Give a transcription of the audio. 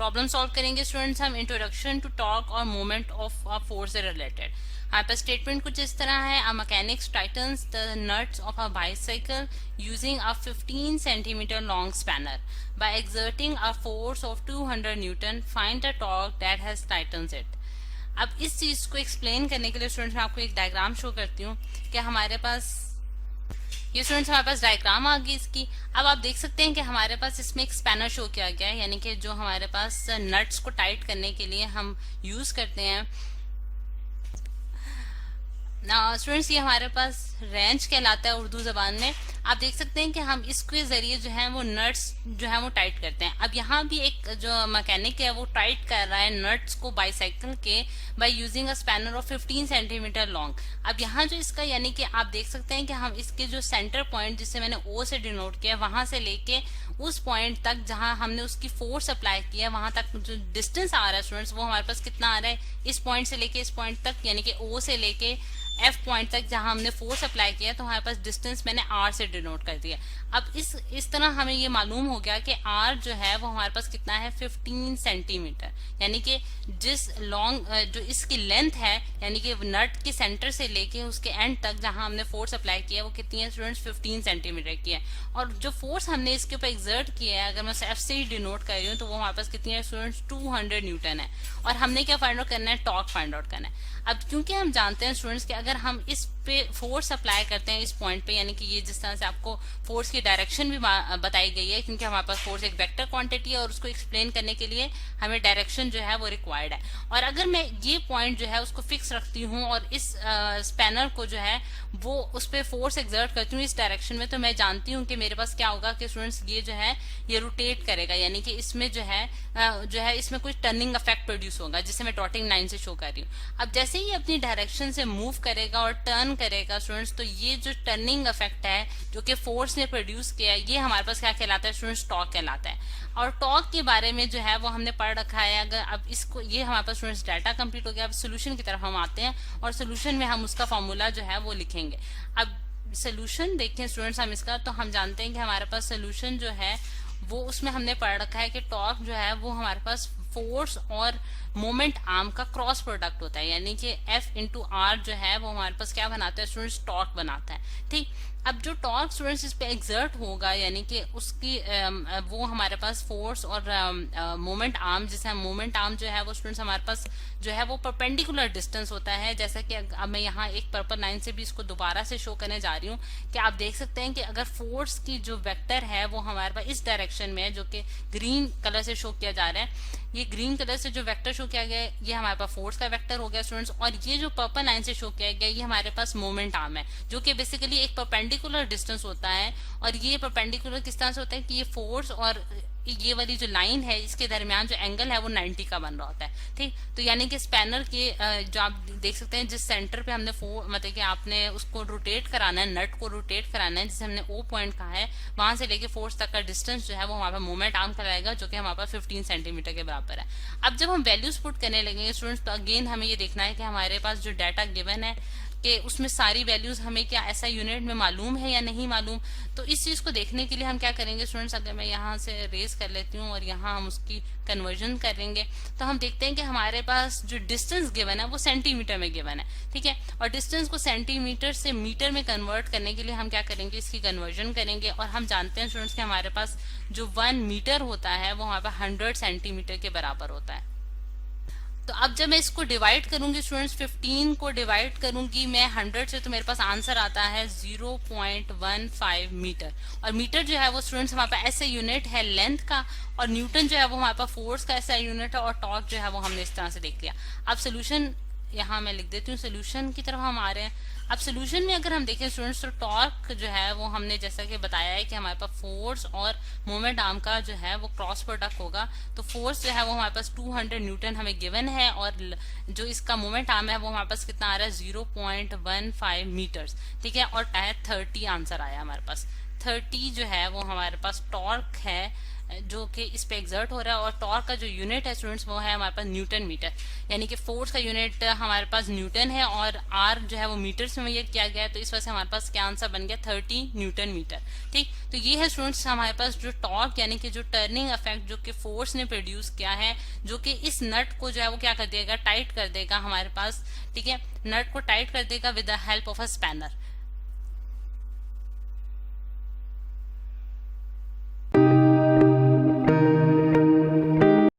Problem solve करेंगे students हम introduction to torque और मोमेंट ऑफ अ फोर्स से रिलेटेड। हमारे पास स्टेटमेंट कुछ इस तरह है, a mechanics tightens the nuts of a bicycle using a 15 centimetre long spanner by exerting a force of 200 newton, find the torque that has tightens it. अब इस चीज को एक्सप्लेन करने के लिए स्टूडेंट्स मैं आपको एक डायग्राम शो करती हूँ कि हमारे पास ये स्टूडेंट्स हमारे पास डायग्राम आ गई इसकी। अब आप देख सकते हैं कि हमारे पास इसमें एक स्पैनर शो किया गया है, यानी कि जो हमारे पास नट्स को टाइट करने के लिए हम यूज करते हैं। स्टूडेंट्स ये हमारे पास रेंच कहलाता है उर्दू जबान में। आप देख सकते हैं कि हम इसके जरिए जो है वो नट्स जो है वो टाइट करते हैं। अब यहाँ भी एक जो मैकेनिक है वो टाइट कर रहा है नट्स को बाईसाइकिल के by using a spanner of 15 centimetre long. अब यहाँ जो इसका यानी कि आप देख सकते हैं कि हम इसके जो सेंटर पॉइंट जिसे मैंने ओ से डिनोट किया वहां से लेके उस पॉइंट तक जहां हमने उसकी फोर्स अप्लाई किया वहां तक जो डिस्टेंस आ रहा है स्टूडेंट्स वो हमारे पास कितना आ रहा है, इस पॉइंट से लेके इस पॉइंट तक यानी कि ओ से लेके एफ पॉइंट तक जहां हमने फोर्स अप्लाई किया तो हमारे पास डिस्टेंस मैंने आर से डिनोट कर दिया। अब इस तरह हमें ये मालूम हो गया कि आर जो है वो हमारे पास कितना है 15 सेंटीमीटर, यानी कि जिस लॉन्ग जो इसकी लेंथ है यानी कि नट के सेंटर से लेके उसके एंड तक जहां हमने फोर्स अप्लाई किया वो कितनी है स्टूडेंट्स 15 सेंटीमीटर की है। और जो फोर्स हमने इसके ऊपर एक्सर्ट किया है अगर मैं एफ से ही डिनोट कर रही हूँ तो वो हमारे पास कितनी है स्टूडेंट्स 200 न्यूटन है। और हमने क्या फाइंड आउट करना है, टॉर्क फाइंड आउट करना है। अब क्योंकि हम जानते हैं स्टूडेंट्स कि अगर हम इस पे फोर्स अप्लाई करते हैं इस पॉइंट पे, यानी कि ये जिस तरह से आपको फोर्स की डायरेक्शन भी बताई गई है क्योंकि हमारे पास फोर्स एक वेक्टर क्वांटिटी है और उसको एक्सप्लेन करने के लिए हमें डायरेक्शन जो है वो रिक्वायर्ड है। और अगर मैं ये पॉइंट जो है उसको फिक्स रखती हूँ और इस स्पैनर को जो है वो उस पर फोर्स एक्सर्ट करती हूँ इस डायरेक्शन में, तो मैं जानती हूँ कि मेरे पास क्या होगा कि स्टूडेंट्स ये जो है ये रोटेट करेगा, यानी कि इसमें जो है इसमें कुछ टर्निंग इफेक्ट प्रोड्यूस होगा जिसे मैं डॉटिंग लाइन से शो कर रही हूँ। अब जैसे ही अपनी डायरेक्शन से मूव करेगा और टर्न करेगा स्टूडेंट्स, तो ये जो टर्निंग इफेक्ट है जो कि फोर्स ने प्रोड्यूस किया है ये हमारे पास क्या कहलाता है स्टूडेंट्स, टॉर्क कहलाता है। और टॉर्क के बारे में जो है वो हमने पढ़ रखा है। अगर अब इसको ये हमारे पास स्टूडेंट्स डाटा कंप्लीट हो गया, अब सोल्यूशन की तरफ हम आते हैं और सोल्यूशन में हम उसका फॉर्मूला जो है वो लिखेंगे। अब सोल्यूशन देखें स्टूडेंट्स हम इसका, तो हम जानते हैं कि हमारे पास सोल्यूशन जो है वो उसमें हमने पढ़ रखा है कि टॉर्क जो है वो हमारे पास फोर्स और मोमेंट आर्म का क्रॉस प्रोडक्ट होता है, यानी कि F इंटू आर जो है वो हमारे पास क्या बनाता है स्टूडेंट्स, टॉर्क बनाता है। ठीक, अब जो टॉर्क स्टूडेंट्स इस पे एक्सर्ट होगा यानी कि उसकी वो हमारे पास फोर्स और मोमेंट आर्म जिसे हम मोमेंट आर्म जो है वो स्टूडेंट्स हमारे पास जो है वो परपेंडिकुलर डिस्टेंस होता है। जैसा कि अब मैं यहाँ एक पर्पल लाइन से भी इसको दोबारा से शो करने जा रही हूँ कि आप देख सकते हैं कि अगर फोर्स की जो वेक्टर है वो हमारे पास इस डायरेक्शन में है जो कि ग्रीन कलर से शो किया जा रहा है, ये ग्रीन कलर से जो वेक्टर शो किया गया है ये हमारे पास फोर्स का वेक्टर हो गया स्टूडेंट्स, और ये जो पर्पल लाइन से शो किया गया ये हमारे पास मोमेंट आर्म है जो कि बेसिकली एक परपेंडिकुलर डिस्टेंस होता है। और ये परपेंडिकुलर किस तरह से होता है कि ये फोर्स और ये वाली जो लाइन है इसके दरमियान जो एंगल है वो 90 का बन रहा होता है। ठीक, तो यानी कि स्पैनर के जो आप देख सकते हैं जिस सेंटर पे हमने मतलब कि आपने उसको रोटेट कराना है, नट को रोटेट कराना है जिसे हमने ओ पॉइंट कहा है, वहां से लेके फोर्स तक का डिस्टेंस जो है वो हमारे पास मोमेंट आर्म कहलाएगा जो कि हमारे पास 15 सेंटीमीटर के बराबर है। अब जब हम वैल्यूज पुट करने लगेंगे स्टूडेंट्स तो अगेन हमें ये देखना है कि हमारे पास जो डाटा गिवन है कि उसमें सारी वैल्यूज हमें क्या ऐसा यूनिट में मालूम है या नहीं मालूम। तो इस चीज को देखने के लिए हम क्या करेंगे स्टूडेंट्स, अगर मैं यहाँ से रेस कर लेती हूँ और यहाँ हम उसकी कन्वर्जन करेंगे तो हम देखते हैं कि हमारे पास जो डिस्टेंस गिवन है वो सेंटीमीटर में गिवन है। ठीक है, और डिस्टेंस को सेंटीमीटर से मीटर में कन्वर्ट करने के लिए हम क्या करेंगे, इसकी कन्वर्जन करेंगे। और हम जानते हैं स्टूडेंट्स कि हमारे पास जो 1 मीटर होता है वो हमारे पास 100 सेंटीमीटर के बराबर होता है। तो अब जब मैं इसको डिवाइड करूंगी स्टूडेंट्स 15 को डिवाइड करूंगी मैं 100 से, तो मेरे पास आंसर आता है 0.15 मीटर। और मीटर जो है वो स्टूडेंट्स हमारे पास ऐसे यूनिट है लेंथ का, और न्यूटन जो है वो हमारे पास फोर्स का ऐसा यूनिट है, और टॉर्क जो है वो हमने इस तरह से देख लिया। अब सोल्यूशन यहाँ मैं लिख देती हूँ, सोल्यूशन की तरफ हम आ रहे हैं। अब सोल्यूशन में अगर हम देखें स्टूडेंट्स तो टॉर्क जो है वो हमने जैसा कि बताया है कि हमारे पास फोर्स और मोमेंट आर्म का जो है वो क्रॉस प्रोडक्ट होगा। तो फोर्स जो है वो हमारे पास 200 न्यूटन हमें गिवन है, और जो इसका मोमेंट आर्म है वो हमारे पास कितना आ रहा है 0.15 मीटर्स। ठीक है, और 30 आंसर आया हमारे पास। 30 जो है वो हमारे पास टॉर्क है जो कि इस पे एग्जर्ट हो रहा है, और टॉर्क का जो यूनिट है स्टूडेंट्स वो है हमारे पास न्यूटन मीटर, यानी कि फोर्स का यूनिट हमारे पास न्यूटन है और आर जो है वो मीटर्स में मेजर किया गया है, तो इस वजह से हमारे पास क्या आंसर बन गया 30 न्यूटन मीटर। ठीक, तो ये है स्टूडेंट्स हमारे पास जो टॉर्क यानी कि जो टर्निंग इफेक्ट जो कि फोर्स ने प्रोड्यूस किया है, जो कि इस नट को जो है वो क्या कर देगा, टाइट कर देगा हमारे पास। ठीक है, नट को टाइट कर देगा with the help of a spanner.